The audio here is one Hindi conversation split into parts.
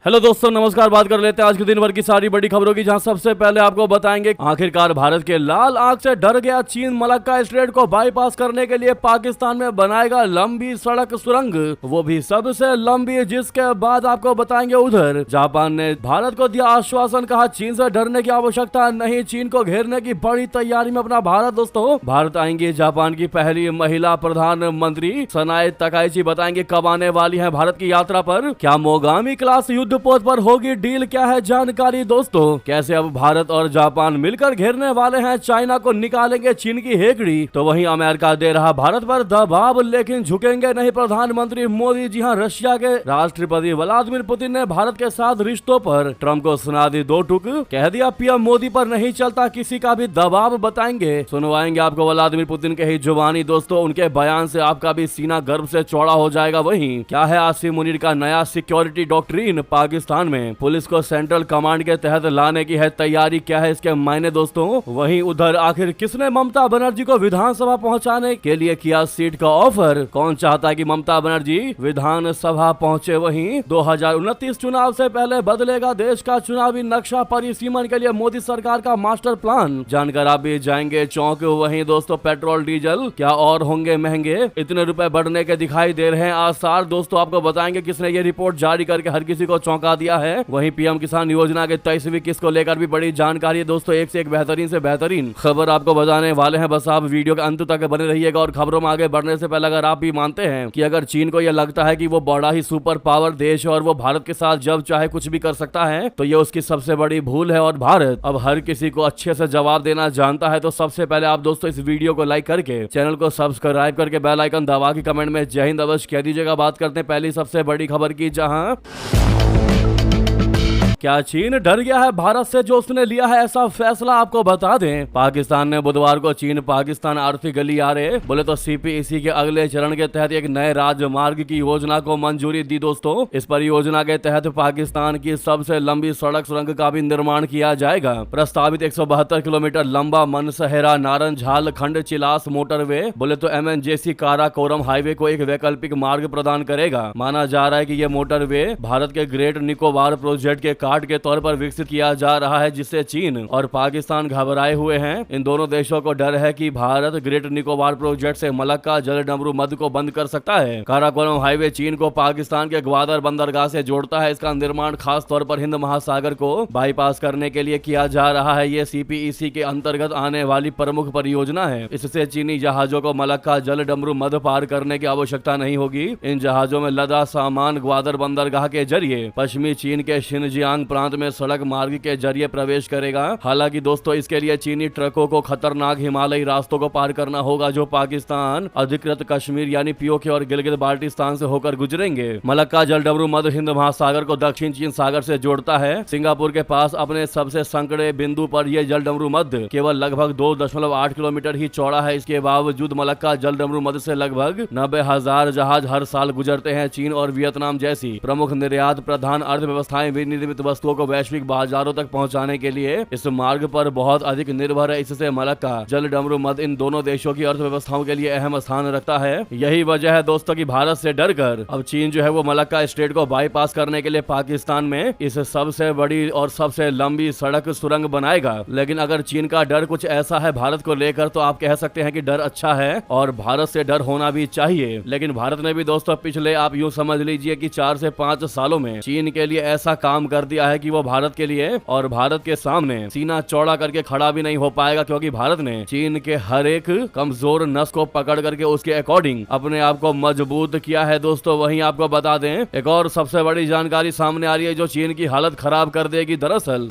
हेलो दोस्तों, नमस्कार। बात कर लेते हैं आज के दिन भर की सारी बड़ी खबरों की, जहां सबसे पहले आपको बताएंगे आखिरकार भारत के लाल आग से डर गया चीन मलक्का स्ट्रेट को बाईपास करने के लिए पाकिस्तान में बनाएगा लंबी सड़क सुरंग, वो भी सबसे लंबी। जिसके बाद आपको बताएंगे उधर जापान ने भारत को दिया आश्वासन, कहा चीन से डरने की आवश्यकता नहीं, चीन को घेरने की बड़ी तैयारी में अपना भारत। दोस्तों, भारत आएंगी जापान की पहली महिला प्रधानमंत्री सनाए तकाइची, बताएंगे कब आने वाली है भारत की यात्रा पर, क्या मोगामी क्लास युद्ध पोत पर होगी डील, क्या है जानकारी। दोस्तों, कैसे अब भारत और जापान मिलकर घेरने वाले हैं चाइना को, निकालेंगे चीन की हेकड़ी। तो वहीं अमेरिका दे रहा भारत पर दबाव, लेकिन झुकेंगे नहीं प्रधानमंत्री मोदी। जी हां, रशिया के राष्ट्रपति व्लादिमीर पुतिन ने भारत के साथ रिश्तों पर ट्रंप को सुना दी दो टूक, कह दिया पीएम मोदी पर नहीं चलता किसी का भी दबाव। बताएंगे, सुनवाएंगे आपको व्लादिमीर पुतिन के ही जुबानी। दोस्तों, उनके बयान से आपका भी सीना गर्व से चौड़ा हो जाएगा। वहीं क्या है आसिम मुनीर का नया सिक्योरिटी डॉक्ट्रिन, पाकिस्तान में पुलिस को सेंट्रल कमांड के तहत लाने की है तैयारी, क्या है इसके मायने। दोस्तों, वहीं उधर आखिर किसने ममता बनर्जी को विधानसभा पहुंचाने के लिए किया सीट का ऑफर, कौन चाहता है कि ममता बनर्जी विधानसभा पहुंचे। वहीं 2029 चुनाव से पहले बदलेगा देश का चुनावी नक्शा, परिसीमन के लिए मोदी सरकार का मास्टर प्लान, जानकर आप भी जाएंगे चौंक। वहीं दोस्तों, पेट्रोल डीजल क्या और होंगे महंगे, इतने रुपए बढ़ने के दिखाई दे रहे हैं आसार। दोस्तों, आपको बताएंगे किसने ये रिपोर्ट जारी करके हर किसी को चौंका दिया है। वहीं पीएम किसान योजना के 23वीं किस्त को लेकर भी बड़ी जानकारी है। दोस्तों, एक से एक बेहतरीन से बेहतरीन खबर आपको बताने वाले हैं, बस आप वीडियो के अंत तक बने रहिएगा। और खबरों में आगे बढ़ने से पहले अगर आप भी मानते हैं कि अगर चीन को यह लगता है कि वो बड़ा ही सुपर पावर देश है और वो भारत के साथ जब चाहे कुछ भी कर सकता है, तो ये उसकी सबसे बड़ी भूल है। और भारत अब हर किसी को अच्छे से जवाब देना जानता है। तो सबसे पहले आप दोस्तों इस वीडियो को लाइक करके चैनल को सब्सक्राइब करके बेल आइकन दबा के कमेंट में जय हिंद अवश्य कह दीजिएगा। बात करते हैं पहली सबसे बड़ी खबर की, जहां क्या चीन डर गया है भारत से, जो उसने लिया है ऐसा फैसला। आपको बता दें, पाकिस्तान ने बुधवार को चीन पाकिस्तान आर्थिक गलियारे बोले तो सीपीईसी के अगले चरण के तहत एक नए राजमार्ग की योजना को मंजूरी दी। दोस्तों, इस परियोजना के तहत पाकिस्तान की सबसे लंबी सड़क सुरंग का भी निर्माण किया जाएगा। प्रस्तावित 172 किलोमीटर लंबा मनसहेरा नारंझाल खंड चिलास मोटरवे बोले तो MNJC काराकोरम हाईवे को एक वैकल्पिक मार्ग प्रदान करेगा। माना जा रहा है कि यह मोटरवे भारत के ग्रेट निकोबार प्रोजेक्ट के कार्ड के तौर पर विकसित किया जा रहा है, जिससे चीन और पाकिस्तान घबराए हुए हैं। इन दोनों देशों को डर है कि भारत ग्रेट निकोबार प्रोजेक्ट से मलक्का जलडमरू मध्य को बंद कर सकता है। काराकोरम हाईवे चीन को पाकिस्तान के ग्वादर बंदरगाह से जोड़ता है। इसका निर्माण खास तौर पर हिंद महासागर को बाईपास करने के लिए किया जा रहा है। ये सीपीईसी के अंतर्गत आने वाली प्रमुख परियोजना है। इससे चीनी जहाजों को मलक्का जलडमरू मध्य पार करने की आवश्यकता नहीं होगी। इन जहाजों में लदा सामान ग्वादर बंदरगाह के जरिए पश्चिमी चीन के शिनजियांग प्रांत में सड़क मार्ग के जरिए प्रवेश करेगा। हालांकि दोस्तों, इसके लिए चीनी ट्रकों को खतरनाक हिमालयी रास्तों को पार करना होगा, जो पाकिस्तान अधिकृत कश्मीर यानी पीओके और गिलगित बाल्टिस्तान से होकर गुजरेंगे। मलक्का जलडमरू मध्य हिंद महासागर को दक्षिण चीन सागर से जोड़ता है। सिंगापुर के पास अपने सबसे संकरे बिंदु पर यह जलडमरू मध्य केवल लगभग 2.8 किलोमीटर ही चौड़ा है। इसके बावजूद मलक्का जलडमरू मध्य से लगभग 90,000 जहाज हर साल गुजरते हैं। चीन और वियतनाम जैसी प्रमुख निर्यात प्रधान अर्थव्यवस्थाएं विनिर्मित वस्तुओं को वैश्विक बाजारों तक पहुंचाने के लिए इस मार्ग पर बहुत अधिक निर्भर है। इससे मलक्का जलडमरू मध्य इन दोनों देशों की अर्थव्यवस्थाओं के लिए अहम स्थान रखता है। यही वजह है दोस्तों कि भारत से डरकर अब चीन जो है वो मलक्का स्ट्रेट को बाईपास करने के लिए पाकिस्तान में इस सबसे बड़ी और सबसे लंबी सड़क सुरंग बनाएगा। लेकिन अगर चीन का डर कुछ ऐसा है भारत को लेकर, तो आप कह सकते हैं कि डर अच्छा है और भारत से डर होना भी चाहिए। लेकिन भारत ने भी दोस्तों पिछले आप यूं समझ लीजिए कि 4 से 5 सालों में चीन के लिए ऐसा काम कर दिया है कि वो भारत के लिए और भारत के सामने सीना चौड़ा करके खड़ा भी नहीं हो पाएगा, क्योंकि भारत ने चीन के हर एक कमजोर नस को पकड़ करके उसके अकॉर्डिंग अपने आप को मजबूत किया है। दोस्तों, वहीं आपको बता दें, एक और सबसे बड़ी जानकारी सामने आ रही है जो चीन की हालत खराब कर देगी। दरअसल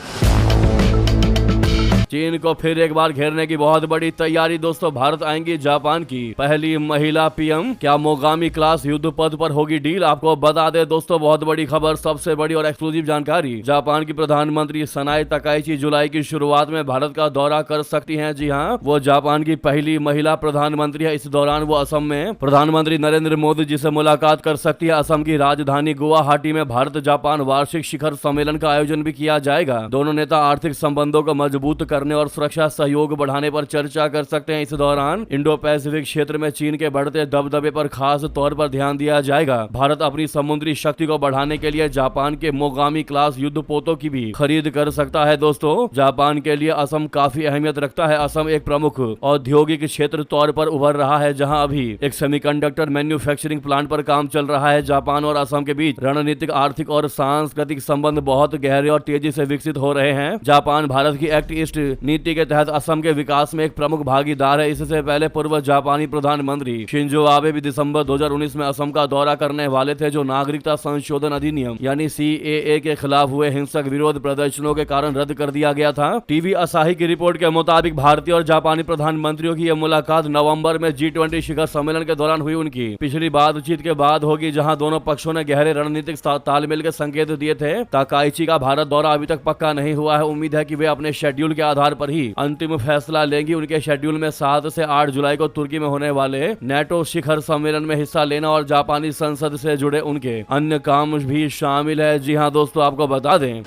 चीन को फिर एक बार घेरने की बहुत बड़ी तैयारी। दोस्तों, भारत आएंगी जापान की पहली महिला पीएम, क्या मोगामी क्लास युद्ध पद पर होगी डील। आपको बता दे दोस्तों, बहुत बड़ी खबर, सबसे बड़ी और एक्सक्लूसिव जानकारी। जापान की प्रधानमंत्री सनाए तकाइची जुलाई की शुरुआत में भारत का दौरा कर सकती हैं। जी हां, वो जापान की पहली महिला प्रधानमंत्री है। इस दौरान वो असम में प्रधानमंत्री नरेंद्र मोदी जी से मुलाकात कर सकती है। असम की राजधानी गुवाहाटी में भारत जापान वार्षिक शिखर सम्मेलन का आयोजन भी किया जाएगा। दोनों नेता आर्थिक संबंधों को मजबूत कर करने और सुरक्षा सहयोग बढ़ाने पर चर्चा कर सकते हैं। इस दौरान इंडो पैसिफिक क्षेत्र में चीन के बढ़ते दबदबे पर खास तौर पर ध्यान दिया जाएगा। भारत अपनी समुद्री शक्ति को बढ़ाने के लिए जापान के मोगामी क्लास युद्धपोतों की भी खरीद कर सकता है। दोस्तों, जापान के लिए असम काफी अहमियत रखता है। असम एक प्रमुख औद्योगिक क्षेत्र तौर पर उभर रहा है, जहां अभी एक सेमीकंडक्टर मैन्युफैक्चरिंग प्लांट पर काम चल रहा है। जापान और असम के बीच रणनीतिक, आर्थिक और सांस्कृतिक संबंध बहुत गहरे और तेजी से विकसित हो रहे हैं। जापान भारत की एक्ट ईस्ट नीति के तहत असम के विकास में एक प्रमुख भागीदार है। इससे पहले पूर्व जापानी प्रधानमंत्री शिंजो आबे भी दिसंबर 2019 में असम का दौरा करने वाले थे, जो नागरिकता संशोधन अधिनियम यानी CAA के खिलाफ हुए हिंसक विरोध प्रदर्शनों के कारण रद्द कर दिया गया था। टीवी असाही की रिपोर्ट के मुताबिक भारतीय और जापानी प्रधानमंत्रियों की यह मुलाकात नवंबर में G20 शिखर सम्मेलन के दौरान हुई। उनकी पिछली बातचीत के बाद होगी, जहां दोनों पक्षों ने गहरे रणनीतिक तालमेल के संकेत दिए थे। ताकाइची का भारत दौरा अभी तक पक्का नहीं हुआ है। उम्मीद है कि वे अपने शेड्यूल के आधार पर ही अंतिम फैसला लेंगी। उनके शेड्यूल में 7 से 8 जुलाई को तुर्की में होने वाले NATO शिखर सम्मेलन में हिस्सा लेना और जापानी संसद से जुड़े उनके अन्य काम भी शामिल है। जी हाँ दोस्तों, आपको बता दें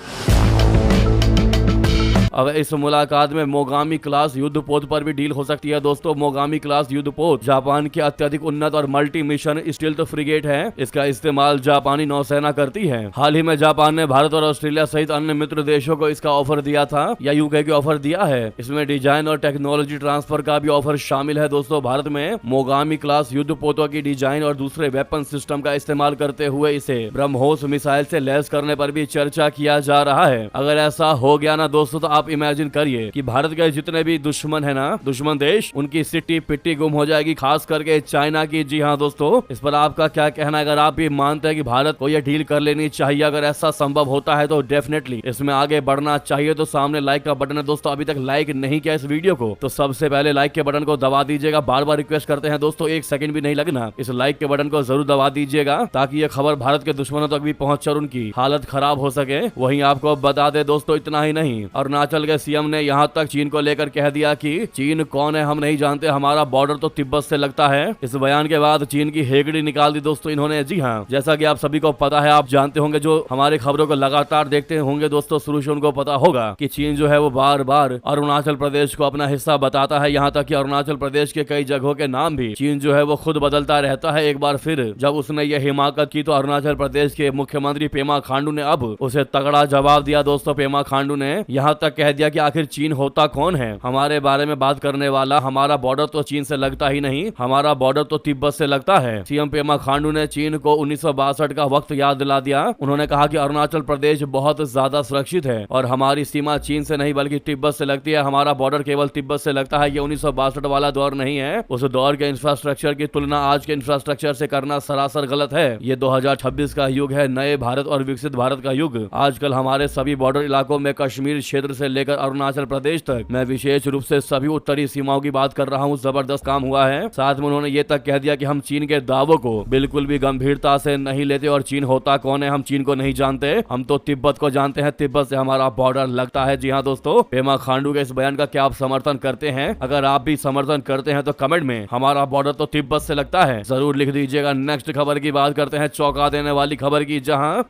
अब इस मुलाकात में मोगामी क्लास युद्धपोत पर भी डील हो सकती है। दोस्तों, मोगामी क्लास युद्धपोत जापान की अत्यधिक उन्नत और मल्टी मिशन स्टील्थ फ्रिगेट है। इसका इस्तेमाल जापानी नौसेना करती है। हाल ही में जापान ने भारत और ऑस्ट्रेलिया सहित अन्य मित्र देशों को इसका ऑफर दिया था या यूके की ऑफर दिया है। इसमें डिजाइन और टेक्नोलॉजी ट्रांसफर का भी ऑफर शामिल है। दोस्तों, भारत में मोगामी क्लास युद्धपोतों की डिजाइन और दूसरे वेपन सिस्टम का इस्तेमाल करते हुए इसे ब्रह्मोस मिसाइल से लैस करने पर भी चर्चा किया जा रहा है। अगर ऐसा हो गया ना दोस्तों, तो आप इमेजिन करिए कि भारत के जितने भी दुश्मन है ना, दुश्मन देश, उनकी सिट्टी पिट्टी गुम हो जाएगी, खास करके चाइना की। जी हाँ दोस्तों, इस पर आपका क्या कहना है? अगर आप भी मानते हैं कि भारत को यह डील कर लेनी चाहिए, अगर ऐसा संभव होता है तो डेफिनेटली इसमें आगे बढ़ना चाहिए। तो सामने लाइक का बटन है दोस्तों, अभी तक लाइक नहीं किया इस वीडियो को तो सबसे पहले लाइक के बटन को दबा दीजिएगा। बार बार रिक्वेस्ट करते हैं दोस्तों, 1 सेकंड भी नहीं लगना, इस लाइक के बटन को जरूर दबा दीजिएगा ताकि ये खबर भारत के दुश्मनों तक भी पहुंच और उनकी हालत खराब हो सके। वहीं आपको बता दे दोस्तों, इतना ही नहीं, अरुणाचल के CM ने यहाँ तक चीन को लेकर कह दिया कि चीन कौन है हम नहीं जानते, हमारा बॉर्डर तो तिब्बत से लगता है। इस बयान के बाद चीन की हेगड़ी निकाल दी दोस्तों इन्होंने। जी हाँ, जैसा कि आप सभी को पता है, आप जानते होंगे, जो हमारे खबरों को लगातार देखते होंगे दोस्तों, शुरू से उनको पता होगा कि चीन जो है वो बार बार अरुणाचल प्रदेश को अपना हिस्सा बताता है। यहाँ तक कि अरुणाचल प्रदेश के कई जगहों के नाम भी चीन जो है वो खुद बदलता रहता है। एक बार फिर जब उसने ये हिमाकत की तो अरुणाचल प्रदेश के मुख्यमंत्री पेमा खांडू ने अब उसे तगड़ा जवाब दिया। दोस्तों, पेमा खांडू ने यहाँ तक कह दिया कि आखिर चीन होता कौन है हमारे बारे में बात करने वाला? हमारा बॉर्डर तो चीन से लगता ही नहीं, हमारा बॉर्डर तो तिब्बत से लगता है। CM पेमा खांडू ने चीन को 1962 का वक्त याद दिला दिया। उन्होंने कहा कि अरुणाचल प्रदेश बहुत ज्यादा सुरक्षित है और हमारी सीमा चीन से नहीं बल्कि तिब्बत से लगती है। हमारा बॉर्डर केवल तिब्बत से लगता है। ये 1962 वाला दौर नहीं है। उस दौर के इंफ्रास्ट्रक्चर की तुलना आज के इंफ्रास्ट्रक्चर से करना सरासर गलत है। ये 2026 का युग है, नए भारत और विकसित भारत का युग। आजकल हमारे सभी बॉर्डर इलाकों में कश्मीर क्षेत्र से लेकर अरुणाचल प्रदेश तक, मैं विशेष रूप से सभी उत्तरी सीमाओं की बात कर रहा हूँ, जबरदस्त काम हुआ है। साथ में उन्होंने ये तक कह दिया कि हम चीन के दावों को बिल्कुल भी गंभीरता से नहीं लेते और चीन होता कौन है हम चीन को नहीं जानते, हम तो तिब्बत को जानते हैं, तिब्बत से हमारा बॉर्डर लगता है। जी हाँ दोस्तों, पेमा खांडू के इस बयान का क्या आप समर्थन करते हैं? अगर आप भी समर्थन करते हैं तो कमेंट में हमारा बॉर्डर तो तिब्बत से लगता है जरूर लिख दीजिएगा। नेक्स्ट खबर की बात करते हैं, चौंका देने वाली खबर की, जहां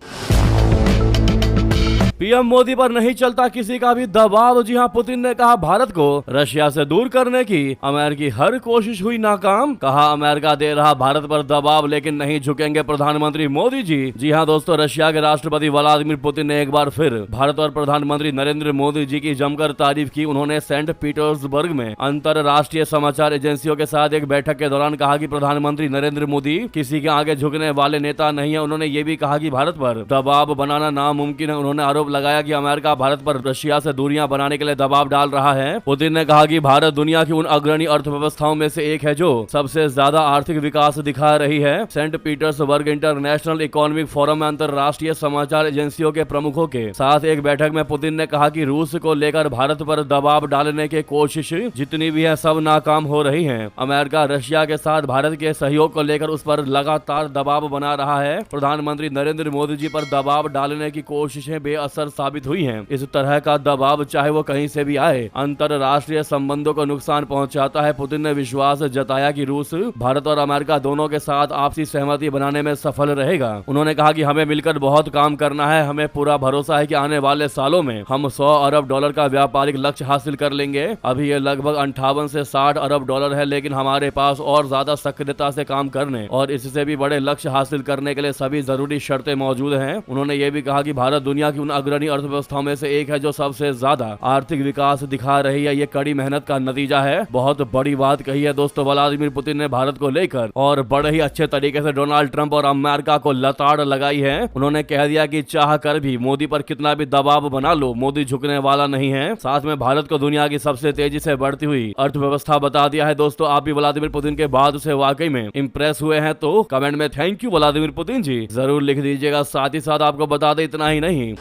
PM मोदी पर नहीं चलता किसी का भी दबाव। जी हां, पुतिन ने कहा भारत को रशिया से दूर करने की अमेरिकी हर कोशिश हुई नाकाम। कहा अमेरिका दे रहा भारत पर दबाव लेकिन नहीं झुकेंगे प्रधानमंत्री मोदी जी। जी हां दोस्तों, रशिया के राष्ट्रपति व्लादिमीर पुतिन ने एक बार फिर भारत और प्रधानमंत्री नरेंद्र मोदी जी की जमकर तारीफ की। उन्होंने सेंट पीटर्सबर्ग में अंतरराष्ट्रीय समाचार एजेंसियों के साथ एक बैठक के दौरान कहा कि प्रधानमंत्री नरेंद्र मोदी किसी के आगे झुकने वाले नेता नहीं है। उन्होंने ये भी कहा कि भारत पर दबाव बनाना नामुमकिन है। उन्होंने आरोप लगाया कि अमेरिका भारत पर रशिया से दूरियां बनाने के लिए दबाव डाल रहा है। पुतिन ने कहा कि भारत दुनिया की उन अग्रणी अर्थव्यवस्थाओं में से एक है जो सबसे ज्यादा आर्थिक विकास दिखा रही है। Saint Petersburg International Economic Forum में अंतरराष्ट्रीय समाचार एजेंसियों के प्रमुखों के साथ एक बैठक में पुतिन ने कहा कि रूस को लेकर भारत पर दबाव डालने की कोशिश जितनी भी है सब नाकाम हो रही है। अमेरिका रशिया के साथ भारत के सहयोग को लेकर उस पर लगातार दबाव बना रहा है। प्रधानमंत्री नरेंद्र मोदी जी पर दबाव डालने की कोशिशें बेअसर असर साबित हुई है। इस तरह का दबाव चाहे वो कहीं से भी आए अंतरराष्ट्रीय संबंधों को नुकसान पहुंचाता है। पुतिन ने विश्वास जताया कि रूस भारत और अमेरिका दोनों के साथ आपसी सहमति बनाने में सफल रहेगा। उन्होंने कहा कि हमें मिलकर बहुत काम करना है। हमें पूरा भरोसा है कि आने वाले सालों में हम $100 अरब का व्यापारिक लक्ष्य हासिल कर लेंगे। अभी ये लगभग 58 से $60 अरब है, लेकिन हमारे पास और ज्यादा सक्रियता से काम करने और इससे भी बड़े लक्ष्य हासिल करने के लिए सभी जरूरी शर्तें मौजूद हैं। उन्होंने ये भी कहा कि भारत दुनिया की उन अग्रणी अर्थव्यवस्थाओं में से एक है जो सबसे ज्यादा आर्थिक विकास दिखा रही है। ये कड़ी मेहनत का नतीजा है। बहुत बड़ी बात कही है दोस्तों व्लादिमीर पुतिन ने भारत को लेकर, और बड़े ही अच्छे तरीके से डोनाल्ड ट्रंप और अमेरिका को लताड़ लगाई है। उन्होंने कह दिया कि चाह कर भी मोदी पर कितना भी दबाव बना लो, मोदी झुकने वाला नहीं है। साथ में भारत को दुनिया की सबसे तेजी से बढ़ती हुई अर्थव्यवस्था बता दिया है। दोस्तों आप भी व्लादिमीर पुतिन के बाद से वाकई में इंप्रेस हुए हैं तो कमेंट में थैंक यू व्लादिमीर पुतिन जी जरूर लिख दीजिएगा। साथ ही साथ आपको बता दें इतना ही नहीं,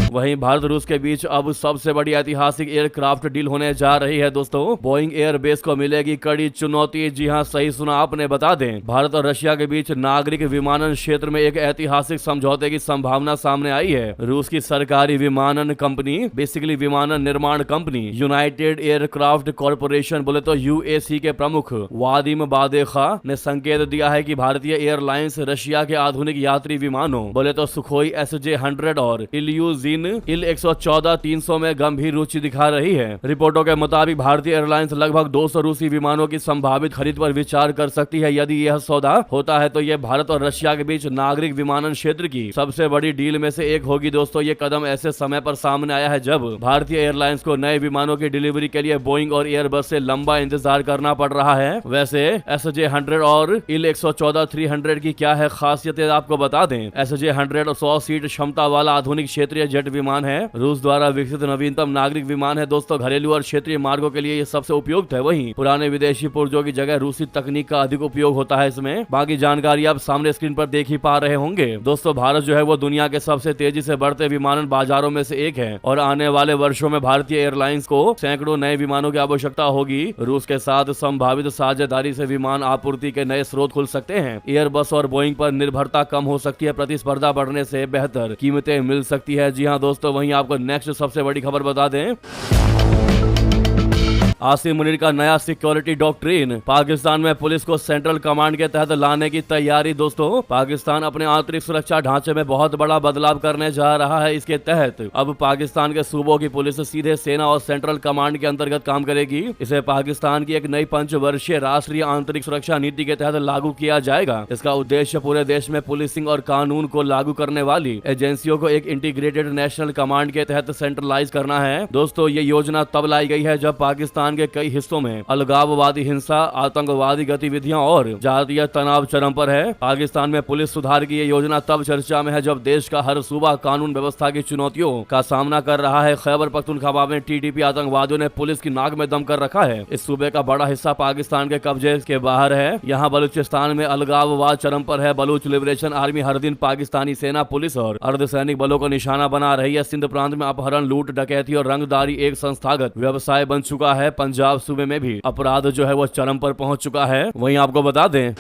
वहीं भारत रूस के बीच अब सबसे बड़ी ऐतिहासिक एयरक्राफ्ट डील होने जा रही है। दोस्तों बोइंग एयरबेस को मिलेगी कड़ी चुनौती। जी हां, सही सुना आपने। बता दें भारत और रशिया के बीच नागरिक विमानन क्षेत्र में एक ऐतिहासिक समझौते की संभावना सामने आई है। रूस की सरकारी विमानन कंपनी, बेसिकली विमानन निर्माण कंपनी यूनाइटेड एयरक्राफ्ट कॉरपोरेशन बोले तो यूएसी के प्रमुख वादिम बादेखा ने संकेत दिया है कि भारतीय एयरलाइंस रशिया के आधुनिक यात्री विमानों बोले तो सुखोई SJ-100 और इल्यूजिन IL-114-300 में गंभीर रुचि दिखा रही है। रिपोर्टों के मुताबिक भारतीय एयरलाइंस लगभग 200 रूसी विमानों की संभावित खरीद पर विचार कर सकती है। यदि यह सौदा होता है तो यह भारत और रशिया के बीच नागरिक विमानन क्षेत्र की सबसे बड़ी डील में से एक होगी। दोस्तों ये कदम ऐसे समय पर सामने आया है जब भारतीय एयरलाइंस को नए विमानों की डिलीवरी के लिए बोइंग और एयरबस से लंबा इंतजार करना पड़ रहा है। वैसे SJ-100 और IL-114-300 की क्या है खासियत आपको बता दें। SJ-100 100 सीट क्षमता वाला आधुनिक क्षेत्रीय जेट विमान है। रूस द्वारा विकसित नवीनतम नागरिक विमान है। दोस्तों घरेलू और क्षेत्रीय मार्गों के लिए ये सबसे उपयुक्त है। वहीं पुराने विदेशी पुर्जों की जगह रूसी तकनीक का अधिक उपयोग होता है इसमें। बाकी जानकारी आप सामने स्क्रीन पर देख ही पा रहे होंगे। दोस्तों भारत जो है वो दुनिया के सबसे तेजी से बढ़ते विमानन बाजारों में से एक है और आने वाले वर्षों में भारतीय एयरलाइंस को सैकड़ों नए विमानों की आवश्यकता होगी। रूस के साथ संभावित साझेदारी से विमान आपूर्ति के नए स्रोत खुल सकते हैं। एयरबस और बोइंग पर निर्भरता कम हो सकती है। प्रतिस्पर्धा बढ़ने से बेहतर कीमतें मिल सकती है। जी हाँ दोस्तों, वहीं आपको नेक्स्ट सबसे बड़ी खबर बता दें। आसिम मुनीर का नया सिक्योरिटी डॉक्ट्रिन, पाकिस्तान में पुलिस को सेंट्रल कमांड के तहत लाने की तैयारी। दोस्तों पाकिस्तान अपने आंतरिक सुरक्षा ढांचे में बहुत बड़ा बदलाव करने जा रहा है। इसके तहत अब पाकिस्तान के सूबों की पुलिस सीधे सेना और सेंट्रल कमांड के अंतर्गत काम करेगी। इसे पाकिस्तान की एक नई पंचवर्षीय राष्ट्रीय आंतरिक सुरक्षा नीति के तहत लागू किया जाएगा। इसका उद्देश्य पूरे देश में पुलिसिंग और कानून को लागू करने वाली एजेंसियों को एक इंटीग्रेटेड नेशनल कमांड के तहत सेंट्रलाइज करना है। दोस्तों ये योजना तब लाई गई है जब पाकिस्तान के कई हिस्सों में अलगाववादी हिंसा, आतंकवादी गतिविधियां और जातीय तनाव चरम पर है। पाकिस्तान में पुलिस सुधार की ये योजना तब चर्चा में है जब देश का हर सूबा कानून व्यवस्था की चुनौतियों का सामना कर रहा है। खैबर पख्तूनख्वा में TTP आतंकवादियों ने पुलिस की नाक में दम कर रखा है। इस सूबे का बड़ा हिस्सा पाकिस्तान के कब्जे के बाहर है। यहाँ बलूचिस्तान में अलगाववाद चरम पर है। बलूच लिबरेशन आर्मी हर दिन पाकिस्तानी सेना, पुलिस और अर्धसैनिक बलों को निशाना बना रही है। सिंध प्रांत में अपहरण, लूट, डकैती और रंगदारी एक संस्थागत व्यवसाय बन चुका है। पंजाब सूबे में भी अपराध जो है वो चरम पर पहुंच चुका है। वहीं आपको बता दें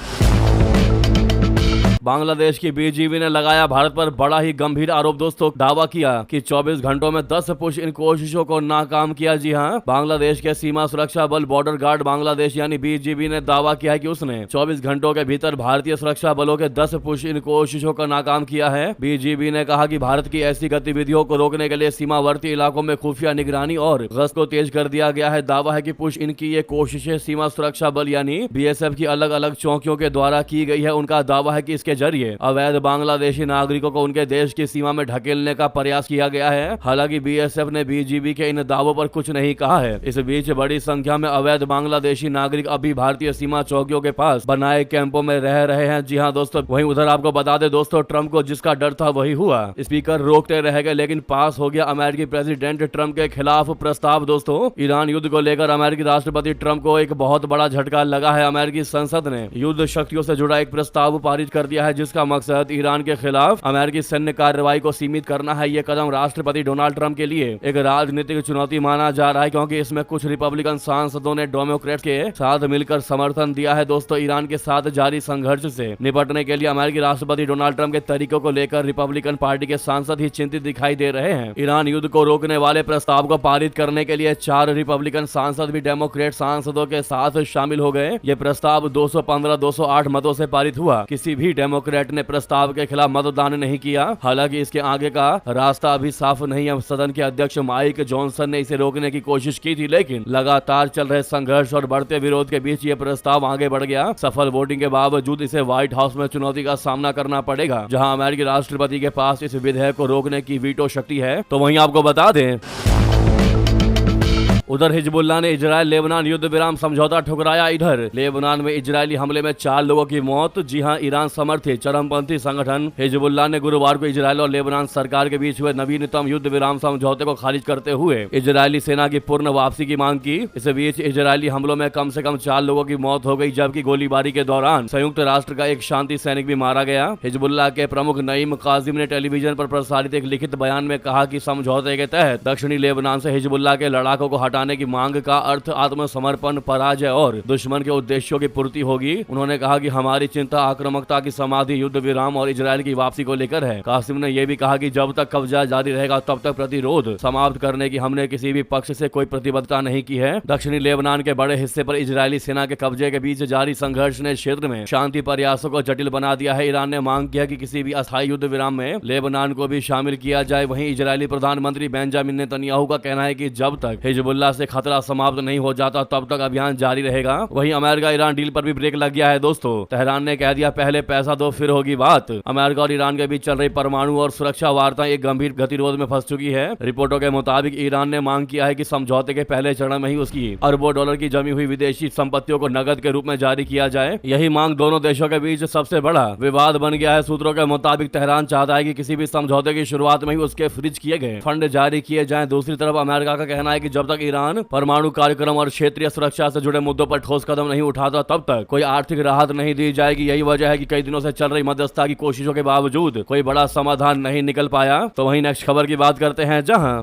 बांग्लादेश की BGB ने लगाया भारत पर बड़ा ही गंभीर आरोप। दोस्तों दावा किया कि 24 घंटों में 10 पुश इन कोशिशों को नाकाम किया। जी हां, बांग्लादेश के सीमा सुरक्षा बल बॉर्डर गार्ड बांग्लादेश यानी BGB ने दावा किया है कि उसने 24 घंटों के भीतर भारतीय सुरक्षा बलों के 10 पुश इन कोशिशों को नाकाम किया है। BGB ने कहा कि भारत की ऐसी गतिविधियों को रोकने के लिए सीमावर्ती इलाकों में खुफिया निगरानी और गश्त को तेज कर दिया गया है। दावा है कि पुश इन की ये कोशिशें सीमा सुरक्षा बल यानी BSF की अलग अलग चौकियों के द्वारा की गई है। उनका दावा है कि इसके जरिए अवैध बांग्लादेशी नागरिकों को उनके देश की सीमा में ढकेलने का प्रयास किया गया है। हालांकि BSF ने BGB के इन दावों पर कुछ नहीं कहा है। इस बीच बड़ी संख्या में अवैध बांग्लादेशी नागरिक अभी भारतीय सीमा चौकियों के पास बनाए कैंपों में रह रहे हैं। जी हां दोस्तों, वहीं उधर आपको बता दें दोस्तों, ट्रंप को जिसका डर था वही हुआ। स्पीकर रोकते रह गए लेकिन पास हो गया अमेरिकी प्रेसिडेंट ट्रंप के खिलाफ प्रस्ताव। दोस्तों ईरान युद्ध को लेकर अमेरिकी राष्ट्रपति ट्रंप को एक बहुत बड़ा झटका लगा है। अमेरिकी संसद ने युद्ध शक्तियों से जुड़ा एक प्रस्ताव पारित कर दिया किया है, जिसका मकसद ईरान के खिलाफ अमेरिकी सैन्य कार्रवाई को सीमित करना है। ये कदम राष्ट्रपति डोनाल्ड ट्रंप के लिए एक राजनीतिक चुनौती माना जा रहा है, क्योंकि इसमें कुछ रिपब्लिकन सांसदों ने डेमोक्रेट के साथ मिलकर समर्थन दिया है। दोस्तों, ईरान के साथ जारी संघर्ष से निपटने के लिए अमेरिकी राष्ट्रपति डोनाल्ड ट्रंप के तरीकों को लेकर रिपब्लिकन पार्टी के सांसद ही चिंतित दिखाई दे रहे हैं। ईरान युद्ध को रोकने वाले प्रस्ताव को पारित करने के लिए 4 रिपब्लिकन सांसद भी डेमोक्रेट सांसदों के साथ शामिल हो गए। ये प्रस्ताव 215-208 मतों से पारित हुआ। किसी भी डेमोक्रेट ने प्रस्ताव के खिलाफ मतदान नहीं किया। हालांकि इसके आगे का रास्ता अभी साफ नहीं है। सदन के अध्यक्ष माइक जॉनसन ने इसे रोकने की कोशिश की थी, लेकिन लगातार चल रहे संघर्ष और बढ़ते विरोध के बीच ये प्रस्ताव आगे बढ़ गया। सफल वोटिंग के बावजूद इसे व्हाइट हाउस में चुनौती का सामना करना पड़ेगा, जहां अमेरिकी राष्ट्रपति के पास इस विधेयक को रोकने की वीटो शक्ति है। तो वहीं आपको बता दें, उधर हिजबुल्लाह ने इजराइल लेबनान युद्ध विराम समझौता ठुकराया। इधर लेबनान में इजरायली हमले में 4 लोगों की मौत। जी हां, ईरान समर्थित चरमपंथी संगठन हिजबुल्लाह ने गुरुवार को इजराइल और लेबनान सरकार के बीच हुए नवीनतम युद्ध विराम समझौते को खारिज करते हुए इजरायली सेना की पूर्ण वापसी की मांग की। इस बीच इजरायली हमलों में कम से कम 4 लोगों की मौत हो गई, जबकि गोलीबारी के दौरान संयुक्त राष्ट्र का एक शांति सैनिक भी मारा गया। हिजबुल्लाह के प्रमुख नईम काजिम ने टेलीविजन पर प्रसारित एक लिखित बयान में कहा कि समझौते के तहत दक्षिणी लेबनान से हिजबुल्लाह के लड़ाकों को हटाने की मांग का अर्थ आत्मसमर्पण, पराजय और दुश्मन के उद्देश्यों की पूर्ति होगी। उन्होंने कहा कि हमारी चिंता आक्रामकता की समाधि, युद्ध विराम और इजराइल की वापसी को लेकर है। कासिम ने यह भी कहा कि जब तक कब्जा जारी रहेगा तब तक प्रतिरोध समाप्त करने की हमने किसी भी पक्ष से कोई प्रतिबद्धता नहीं की है। दक्षिणी लेबनान के बड़े हिस्से पर इजरायली सेना के कब्जे के बीच जारी संघर्ष ने क्षेत्र में शांति प्रयासों को जटिल बना दिया है। ईरान ने मांग किया कि किसी भी अस्थायी युद्ध विराम में लेबनान को भी शामिल किया जाए। वहीं इजरायली प्रधानमंत्री बेंजामिन नेतन्याहू का कहना है कि जब तक हिजबुल्लाह से खतरा समाप्त नहीं हो जाता तब तक अभियान जारी रहेगा। वहीं अमेरिका ईरान डील पर भी ब्रेक लग गया है। दोस्तों, तेहरान ने कह दिया, पहले पैसा दो फिर होगी बात। अमेरिका और ईरान के बीच चल रही परमाणु और सुरक्षा वार्ता एक गंभीर गतिरोध में फंस चुकी है। रिपोर्टों के मुताबिक ईरान ने मांग किया है कि समझौते के पहले चरण में ही उसकी अरबों डॉलर की जमी हुई विदेशी संपत्तियों को नकद के रूप में जारी किया जाए। यही मांग दोनों देशों के बीच सबसे बड़ा विवाद बन गया है। सूत्रों के मुताबिक तेहरान चाहता है कि किसी भी समझौते की शुरुआत में ही उसके फ्रीज किए गए फंड जारी किए जाएं। दूसरी तरफ अमेरिका का कहना है कि जब तक ईरान परमाणु कार्यक्रम और क्षेत्रीय सुरक्षा से जुड़े मुद्दों पर ठोस कदम नहीं उठाता तब तक कोई आर्थिक राहत नहीं दी जाएगी। यही वजह है कि कई दिनों से चल रही मध्यस्थता की कोशिशों के बावजूद कोई बड़ा समाधान नहीं निकल पाया। तो वहीं नेक्स्ट खबर की बात करते हैं, जहां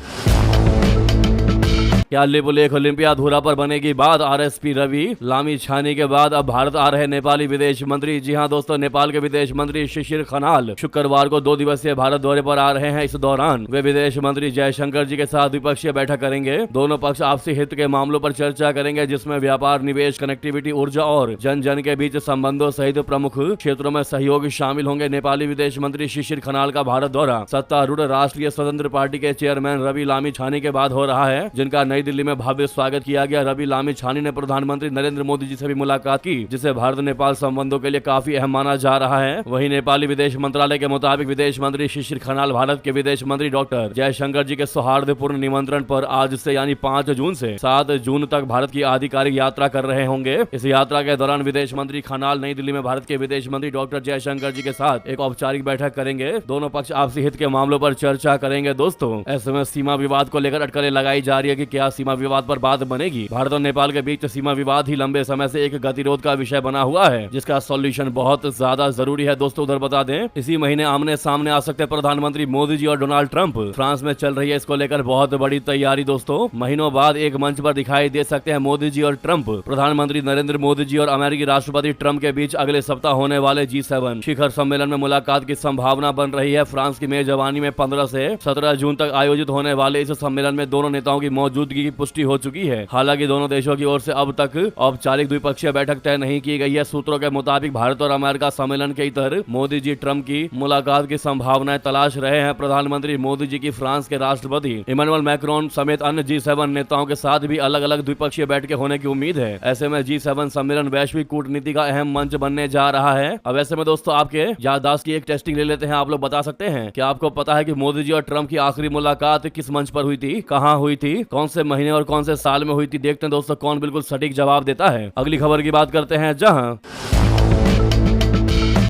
क्या लिपुलेख ओलंपिया धुरा पर बनेगी बात। आरएसपी रवि लामिछानी के बाद अब भारत आ रहे नेपाली विदेश मंत्री। जी हां दोस्तों, नेपाल के विदेश मंत्री शिशिर खनाल शुक्रवार को 2 दिवसीय भारत दौरे पर आ रहे हैं। इस दौरान वे विदेश मंत्री जयशंकर जी के साथ द्विपक्षीय बैठक करेंगे। दोनों पक्ष आपसी हित के मामलों पर चर्चा करेंगे, जिसमें व्यापार, निवेश, कनेक्टिविटी, ऊर्जा और जन जन के बीच संबंधों सहित प्रमुख क्षेत्रों में सहयोग शामिल होंगे। नेपाली विदेश मंत्री शिशिर खनाल का भारत दौरा सत्तारूढ़ राष्ट्रीय स्वतंत्र पार्टी के चेयरमैन रवि लामिछानी के बाद हो रहा है, जिनका नई दिल्ली में भव्य स्वागत किया गया। रवि लामिछानी ने प्रधानमंत्री नरेंद्र मोदी जी से भी मुलाकात की, जिसे भारत नेपाल संबंधों के लिए काफी अहम माना जा रहा है। वहीं नेपाली विदेश मंत्रालय के मुताबिक विदेश मंत्री शिशिर खनाल भारत के विदेश मंत्री डॉक्टर जयशंकर जी के सौहार्दपूर्ण निमंत्रण पर आज से यानी 5 जून से 7 जून तक भारत की आधिकारिक यात्रा कर रहे होंगे। इस यात्रा के दौरान विदेश मंत्री खनाल नई दिल्ली में भारत के विदेश मंत्री डॉक्टर जयशंकर जी के साथ एक औपचारिक बैठक करेंगे। दोनों पक्ष आपसी हित के मामलों पर चर्चा करेंगे। दोस्तों, ऐसे में सीमा विवाद को लेकर अटकलें लगाई जा रही है कि क्या सीमा विवाद पर बात बनेगी। भारत और नेपाल के बीच सीमा विवाद ही लंबे समय से एक गतिरोध का विषय बना हुआ है, जिसका सॉल्यूशन बहुत ज्यादा जरूरी है। दोस्तों, उधर बता दें, इसी महीने आमने सामने आ सकते प्रधानमंत्री मोदी जी और डोनाल्ड ट्रंप। फ्रांस में चल रही है इसको लेकर बहुत बड़ी तैयारी। दोस्तों, महीनों बाद एक मंच पर दिखाई दे सकते हैं मोदी जी और ट्रंप। प्रधानमंत्री नरेंद्र मोदी जी और अमेरिकी राष्ट्रपति ट्रंप के बीच अगले सप्ताह होने वाले G7 शिखर सम्मेलन में मुलाकात की संभावना बन रही है। फ्रांस की मेजबानी में 15 से 17 जून तक आयोजित होने वाले इस सम्मेलन में दोनों नेताओं की मौजूदगी की पुष्टि हो चुकी है। हालांकि दोनों देशों की ओर से अब तक औपचारिक द्विपक्षीय बैठक तय नहीं की गई है। सूत्रों के मुताबिक भारत और अमेरिका सम्मेलन के इतर मोदी जी ट्रंप की मुलाकात की संभावनाएं तलाश रहे हैं। प्रधानमंत्री मोदी जी की फ्रांस के राष्ट्रपति इमैनुअल मैक्रोन समेत अन्य G7 नेताओं के साथ भी अलग अलग द्विपक्षीय बैठकें होने की उम्मीद है। ऐसे में G7 सम्मेलन वैश्विक कूटनीति का अहम मंच बनने जा रहा है। अब ऐसे में दोस्तों, आपके याददाश्त की एक टेस्टिंग ले लेते हैं। आप लोग बता सकते हैं कि आपको पता है कि मोदी जी और ट्रंप की आखिरी मुलाकात किस मंच पर हुई थी, कहां हुई थी, कौन से महीने और कौन से साल में हुई थी। देखते हैं दोस्तों कौन बिल्कुल सटीक जवाब देता है। अगली खबर की बात करते हैं, जहां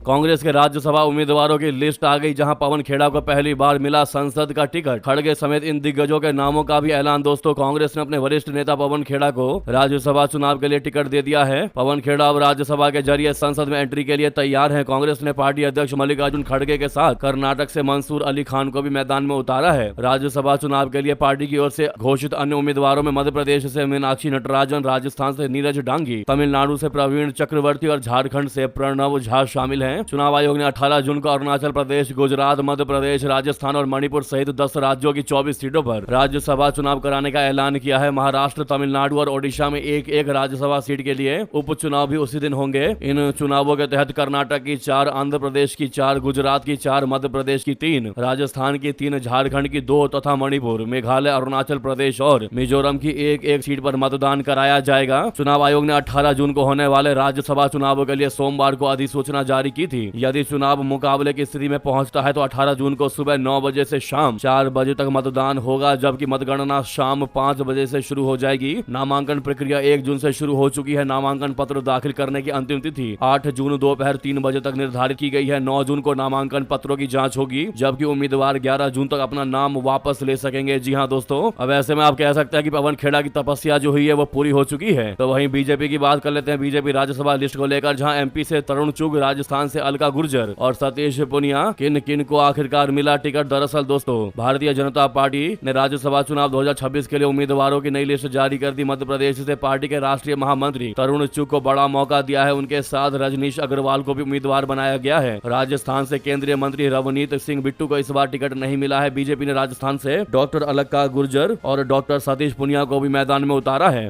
कांग्रेस के राज्यसभा उम्मीदवारों की लिस्ट आ गई, जहां पवन खेड़ा को पहली बार मिला संसद का टिकट। खड़गे समेत इन दिग्गजों के नामों का भी ऐलान। दोस्तों, कांग्रेस ने अपने वरिष्ठ नेता पवन खेड़ा को राज्यसभा चुनाव के लिए टिकट दे दिया है। पवन खेड़ा अब राज्यसभा के जरिए संसद में एंट्री के लिए तैयार है। कांग्रेस ने पार्टी अध्यक्ष मल्लिकार्जुन खड़गे के साथ कर्नाटक से मंसूर अली खान को भी मैदान में उतारा है। राज्यसभा चुनाव के लिए पार्टी की ओर से घोषित अन्य उम्मीदवारों में मध्य प्रदेश से मीनाक्षी नटराजन, राजस्थान से नीरज डांगी, तमिलनाडु से प्रवीण चक्रवर्ती और झारखंड से प्रणव झा शामिल हैं। चुनाव आयोग ने 18 जून को अरुणाचल प्रदेश, गुजरात, मध्य प्रदेश, राजस्थान और मणिपुर सहित 10 राज्यों की 24 सीटों पर राज्यसभा चुनाव कराने का ऐलान किया है। महाराष्ट्र, तमिलनाडु और ओडिशा में एक एक राज्यसभा सीट के लिए उपचुनाव भी उसी दिन होंगे। इन चुनावों के तहत कर्नाटक की 4, आंध्र प्रदेश की 4, गुजरात की 4, मध्य प्रदेश की 3, राजस्थान की 3, झारखंड की 2 तथा मणिपुर, मेघालय, अरुणाचल प्रदेश और मिजोरम की एक एक सीट पर मतदान कराया जाएगा। चुनाव आयोग ने 18 जून को होने वाले राज्यसभा चुनावों के लिए सोमवार को अधिसूचना जारी की थी। यदि चुनाव मुकाबले की स्थिति में पहुंचता है तो 18 जून को सुबह 9 बजे से शाम 4 बजे तक मतदान होगा, जबकि मतगणना शाम 5 बजे से शुरू हो जाएगी। नामांकन प्रक्रिया 1 जून से शुरू हो चुकी है। नामांकन पत्र दाखिल करने की अंतिम तिथि 8 जून दोपहर 3 बजे तक निर्धारित की गई है। 9 जून को नामांकन पत्रों की जांच होगी, जबकि उम्मीदवार 11 जून तक अपना नाम वापस ले सकेंगे। जी हां दोस्तों, अब ऐसे में आप कह सकते हैं कि पवन खेड़ा की तपस्या जो हुई है वो पूरी हो चुकी है। तो वहीं बीजेपी की बात कर लेते हैं। बीजेपी राज्यसभा लिस्ट को लेकर, जहां एमपी से तरुण चुग, राजस्थान से अलका गुर्जर और सतीश पुनिया, किन किन को आखिरकार मिला टिकट। दरअसल दोस्तों, भारतीय जनता पार्टी ने राज्यसभा चुनाव 2026 के लिए उम्मीदवारों की नई लिस्ट जारी कर दी। मध्य प्रदेश से पार्टी के राष्ट्रीय महामंत्री तरुण चुग को बड़ा मौका दिया है। उनके साथ रजनीश अग्रवाल को भी उम्मीदवार बनाया गया है। राजस्थान से केंद्रीय मंत्री रवनीत सिंह बिट्टू को इस बार टिकट नहीं मिला है। बीजेपी ने राजस्थान से डॉक्टर अलका गुर्जर और डॉक्टर सतीश पुनिया को भी मैदान में उतारा है।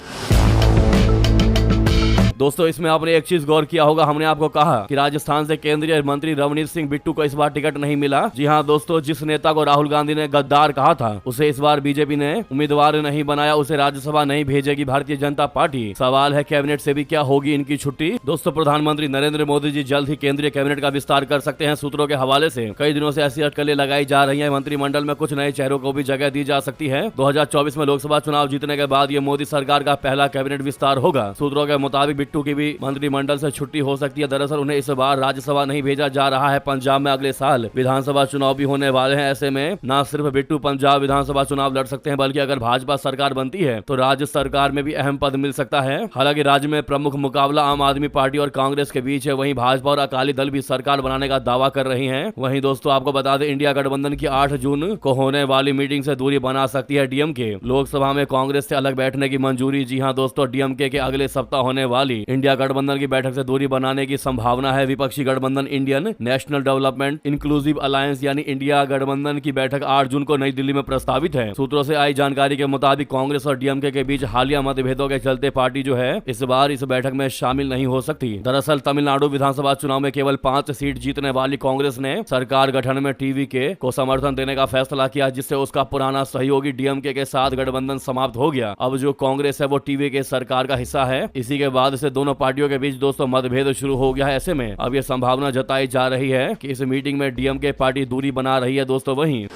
दोस्तों, इसमें आपने एक चीज गौर किया होगा, हमने आपको कहा कि राजस्थान से केंद्रीय मंत्री रवनीत सिंह बिट्टू को इस बार टिकट नहीं मिला। जी हां दोस्तों, जिस नेता को राहुल गांधी ने गद्दार कहा था, उसे इस बार बीजेपी ने उम्मीदवार नहीं बनाया, उसे राज्यसभा नहीं भेजेगी भारतीय जनता पार्टी। सवाल है, कैबिनेट से भी क्या होगी इनकी छुट्टी। दोस्तों, प्रधानमंत्री नरेंद्र मोदी जी जल्द ही केंद्रीय कैबिनेट का विस्तार कर सकते हैं। सूत्रों के हवाले से कई दिनों से ऐसी अटकलें लगाई जा रही है। मंत्रिमंडल में कुछ नए चेहरों को भी जगह दी जा सकती है। 2024 में लोकसभा चुनाव जीतने के बाद ये मोदी सरकार का पहला कैबिनेट विस्तार होगा। सूत्रों के मुताबिक बिट्टू की भी मंत्रिमंडल से छुट्टी हो सकती है। दरअसल उन्हें इस बार राज्यसभा नहीं भेजा जा रहा है। पंजाब में अगले साल विधानसभा चुनाव भी होने वाले हैं। ऐसे में न सिर्फ बिट्टू पंजाब विधानसभा चुनाव लड़ सकते हैं, बल्कि अगर भाजपा सरकार बनती है तो राज्य सरकार में भी अहम पद मिल सकता है। हालांकि राज्य में प्रमुख मुकाबला आम आदमी पार्टी और कांग्रेस के बीच है। वहीं भाजपा और अकाली दल भी सरकार बनाने का दावा कर रही है। वहीं दोस्तों, आपको बता दें, इंडिया गठबंधन की 8 जून को होने वाली मीटिंग से दूरी बना सकती है डीएमके। लोकसभा में कांग्रेस से अलग बैठने की मंजूरी। जी हाँ दोस्तों, डीएमके के अगले सप्ताह होने वाली इंडिया गठबंधन की बैठक से दूरी बनाने की संभावना है। विपक्षी गठबंधन Indian national development inclusive alliance यानी इंडिया गठबंधन की बैठक 8 जून को नई दिल्ली में प्रस्तावित है। सूत्रों से आई जानकारी के मुताबिक कांग्रेस और डीएमके के बीच हालिया मतभेदों के चलते पार्टी जो है इस बार इस बैठक में शामिल नहीं हो सकती। दरअसल तमिलनाडु विधानसभा चुनाव में केवल 5 सीट जीतने वाली कांग्रेस ने सरकार गठन में टीवीके को समर्थन देने का फैसला किया, जिससे उसका पुराना सहयोगी डीएमके के साथ गठबंधन समाप्त हो गया। अब जो कांग्रेस है वो टीवीके सरकार का हिस्सा है। इसी के बाद से दोनों पार्टियों के बीच दोस्तों मतभेद शुरू हो गया है। ऐसे में अब यह संभावना जताई जा रही है कि इस मीटिंग में डीएमके पार्टी दूरी बना रही है। दोस्तों, वहीं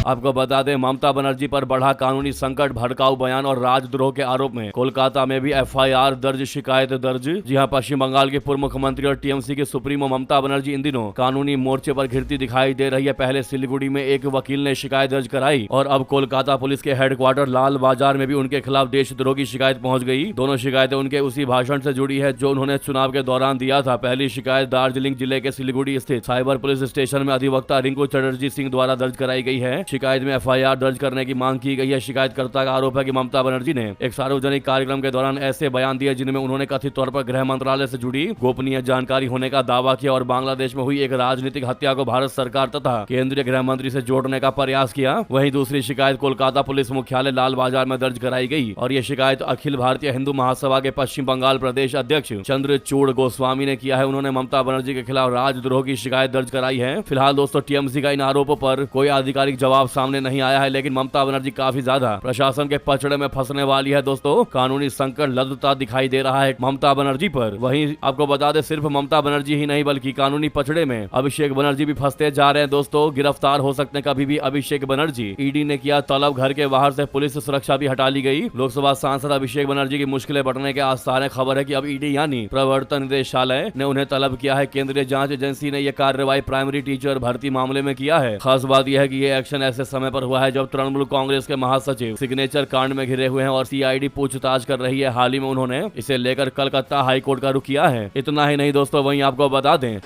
आपको बता दें, ममता बनर्जी पर बढ़ा कानूनी संकट, भड़काऊ बयान और राजद्रोह के आरोप में कोलकाता में भी एफआईआर दर्ज, शिकायत दर्ज। जी हां, पश्चिम बंगाल के पूर्व मुख्यमंत्री और टीएमसी के सुप्रीमो ममता बनर्जी इन दिनों कानूनी मोर्चे पर घिरती दिखाई दे रही है। पहले सिलीगुड़ी में एक वकील ने शिकायत दर्ज कराई और अब कोलकाता पुलिस के हेडक्वार्टर लाल बाजार में भी उनके खिलाफ देशद्रोह की शिकायत पहुंच गई। दोनों शिकायतें उनके उसी भाषण से जुड़ी है जो उन्होंने चुनाव के दौरान दिया था। पहली शिकायत दार्जिलिंग जिले के सिलीगुड़ी स्थित साइबर पुलिस स्टेशन में अधिवक्ता रिंकू चटर्जी सिंह द्वारा दर्ज कराई गई है। शिकायत में एफआईआर दर्ज करने की मांग की गई है। शिकायतकर्ता का आरोप है कि ममता बनर्जी ने एक सार्वजनिक कार्यक्रम के दौरान ऐसे बयान दिए जिनमें उन्होंने कथित तौर पर गृह मंत्रालय से जुड़ी गोपनीय जानकारी होने का दावा किया और बांग्लादेश में हुई एक राजनीतिक हत्या को भारत सरकार तथा केंद्रीय गृह मंत्री से जोड़ने का प्रयास किया। वहीं दूसरी शिकायत कोलकाता पुलिस मुख्यालय लाल बाजार में दर्ज कराई गई और यह शिकायत अखिल भारतीय हिंदू महासभा के पश्चिम बंगाल प्रदेश अध्यक्ष चंद्रचूड़ गोस्वामी ने किया है। उन्होंने ममता बनर्जी के खिलाफ राजद्रोह की शिकायत दर्ज कराई है। फिलहाल दोस्तों, टीएमसी का इन आरोपों पर कोई आधिकारिक जवाब साफ सामने नहीं आया है, लेकिन ममता बनर्जी काफी ज्यादा प्रशासन के पचड़े में फंसने वाली है दोस्तों। कानूनी संकट लदता दिखाई दे रहा है ममता बनर्जी पर। वहीं आपको बता दें सिर्फ ममता बनर्जी ही नहीं बल्कि कानूनी पचड़े में अभिषेक बनर्जी भी फंसते जा रहे हैं दोस्तों। गिरफ्तार हो सकते हैं कभी भी अभिषेक बनर्जी। ईडी ने किया तलब, घर के बाहर से पुलिस सुरक्षा भी हटा ली गई। लोकसभा सांसद अभिषेक बनर्जी की मुश्किलें बढ़ने के आसार है। खबर है कि अब ईडी यानी प्रवर्तन निदेशालय ने उन्हें तलब किया है। केंद्रीय जांच एजेंसी ने यह कार्रवाई प्राइमरी टीचर भर्ती मामले में किया है। खास बात यह है कि यह एक्शन ऐसे समय पर हुआ है जब तृणमूल कांग्रेस के महासचिव सिग्नेचर कांड में घिरे हुए हैं और सीआईडी पूछताछ कर रही है। हाल ही में उन्होंने इसे लेकर कलकत्ता हाईकोर्ट का रुख किया है। इतना ही नहीं दोस्तों, वहीं आपको बता दें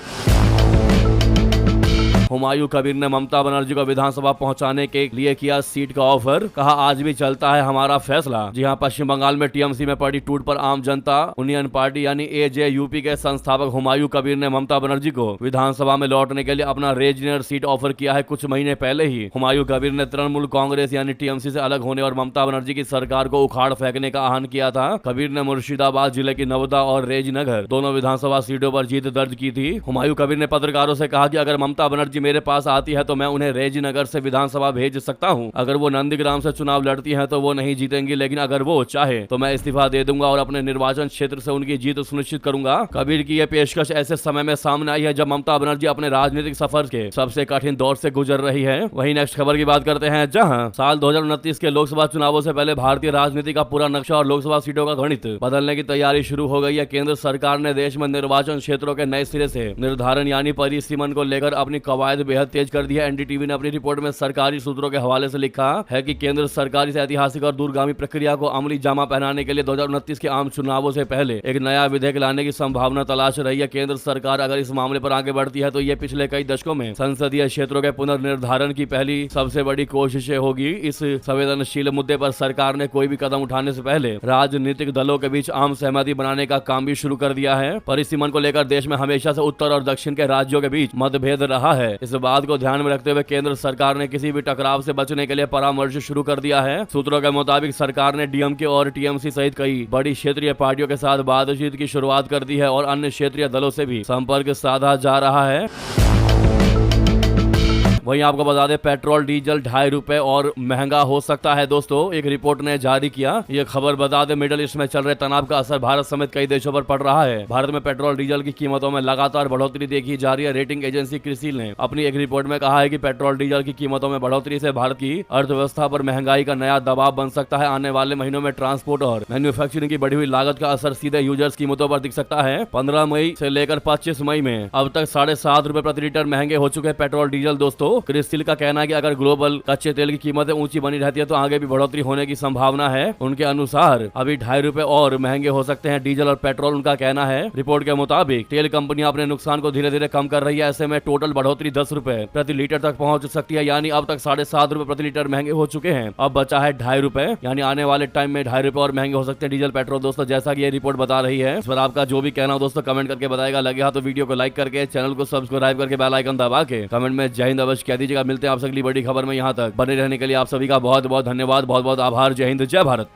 हुमायूं कबीर ने ममता बनर्जी को विधानसभा पहुंचाने के लिए किया सीट का ऑफर। कहा आज भी चलता है हमारा फैसला। जी हां, पश्चिम बंगाल में टीएमसी में पड़ी टूट पर आम जनता यूनियन पार्टी यानी एजेयूपी के संस्थापक हुमायूं कबीर ने ममता बनर्जी को विधानसभा में लौटने के लिए अपना रीजनल सीट ऑफर किया है। कुछ महीने पहले ही हुमायूं कबीर ने तृणमूल कांग्रेस यानी टीएमसी से अलग होने और ममता बनर्जी की सरकार को उखाड़ फेंकने का आह्वान किया था। कबीर ने मुर्शिदाबाद जिले की नवदा और रेजनगर दोनों विधानसभा सीटों पर जीत दर्ज की थी। हुमायूं कबीर ने पत्रकारों से कहा कि अगर ममता बनर्जी मेरे पास आती है तो मैं उन्हें रेजीनगर से विधानसभा भेज सकता हूं। अगर वो नंदीग्राम से चुनाव लड़ती हैं तो वो नहीं जीतेंगी, लेकिन अगर वो चाहे तो मैं इस्तीफा दे दूंगा और अपने निर्वाचन क्षेत्र से उनकी जीत सुनिश्चित करूंगा। कबीर की यह पेशकश ऐसे समय में सामने आई है जब ममता बनर्जी अपने राजनीतिक सफर के सबसे कठिन दौर से गुजर रही है। वहीं नेक्स्ट खबर की बात करते हैं, जहां साल 2029 के लोकसभा चुनावों से पहले भारतीय राजनीति का पूरा नक्शा और लोकसभा सीटों का गणित बदलने की तैयारी शुरू हो गई है। केंद्र सरकार ने देश में निर्वाचन क्षेत्रों के नए सिरे से निर्धारण यानी परिसीमन को लेकर अपनी कवायद बेहद तेज कर दी है। एनडीटीवी ने अपनी रिपोर्ट में सरकारी सूत्रों के हवाले से लिखा है कि केंद्र सरकार इस ऐतिहासिक और दूरगामी प्रक्रिया को अमली जामा पहनाने के लिए 2029 के आम चुनावों से पहले एक नया विधेयक लाने की संभावना तलाश रही है। केंद्र सरकार अगर इस मामले पर आगे बढ़ती है तो ये पिछले कई दशकों में संसदीय क्षेत्रों के पुनर्निर्धारण की पहली सबसे बड़ी कोशिशें होगी। इस संवेदनशील मुद्दे पर सरकार ने कोई भी कदम उठाने से पहले राजनीतिक दलों के बीच आम सहमति बनाने का काम भी शुरू कर दिया है। परिसीमन को लेकर देश में हमेशा से उत्तर और दक्षिण के राज्यों के बीच मतभेद रहा है। इस बात को ध्यान में रखते हुए केंद्र सरकार ने किसी भी टकराव से बचने के लिए परामर्श शुरू कर दिया है। सूत्रों के मुताबिक सरकार ने डीएमके और टीएमसी सहित कई बड़ी क्षेत्रीय पार्टियों के साथ बातचीत की शुरुआत कर दी है और अन्य क्षेत्रीय दलों से भी संपर्क साधा जा रहा है। वहीं आपको बता दें पेट्रोल डीजल 2.5 रुपए और महंगा हो सकता है दोस्तों, एक रिपोर्ट ने जारी किया। ये खबर बता दें मिडिल ईस्ट में चल रहे तनाव का असर भारत समेत कई देशों पर पड़ रहा है। भारत में पेट्रोल डीजल की कीमतों में लगातार बढ़ोतरी देखी जा रही है। रेटिंग एजेंसी क्रिसिल ने अपनी एक रिपोर्ट में कहा है कि पेट्रोल डीजल की कीमतों में बढ़ोतरी से भारत की अर्थव्यवस्था पर महंगाई का नया दबाव बन सकता है। आने वाले महीनों में ट्रांसपोर्ट और मैन्युफैक्चरिंग की बढ़ी हुई लागत का असर सीधे यूजर्स कीमतों पर दिख सकता है। 15 मई से लेकर 25 मई में अब तक 7.5 रुपए प्रति लीटर महंगे हो चुके पेट्रोल डीजल दोस्तों। क्रिसिल का कहना है कि अगर ग्लोबल कच्चे तेल की कीमतें ऊंची बनी रहती है तो आगे भी बढ़ोतरी होने की संभावना है। उनके अनुसार अभी 2.5 रुपए और महंगे हो सकते हैं डीजल और पेट्रोल, उनका कहना है। रिपोर्ट के मुताबिक तेल कंपनियां अपने नुकसान को धीरे धीरे कम कर रही है। ऐसे में टोटल बढ़ोतरी 10 रुपए प्रति लीटर तक पहुंच सकती है, यानी अब तक 7.5 रुपए प्रति लीटर महंगे हो चुके हैं। अब बचा है 2.5 रुपए, यानी आने वाले टाइम में 2.5 रुपए और महंगे हो सकते हैं डीजल पेट्रोल दोस्तों, जैसा कि ये रिपोर्ट बता रही है। इस पर आपका जो भी कहना हो दोस्तों कमेंट करके बताएगा। लगे हाथ तो वीडियो को लाइक करके चैनल को सब्सक्राइब करके बेल आइकन दबा के कमेंट में जय हिंद अवश्य कह दीजिएगा। मिलते हैं आपसे अगली बड़ी खबर में। यहाँ तक बने रहने के लिए आप सभी का बहुत बहुत धन्यवाद, बहुत बहुत आभार। जय हिंद, जय भारत।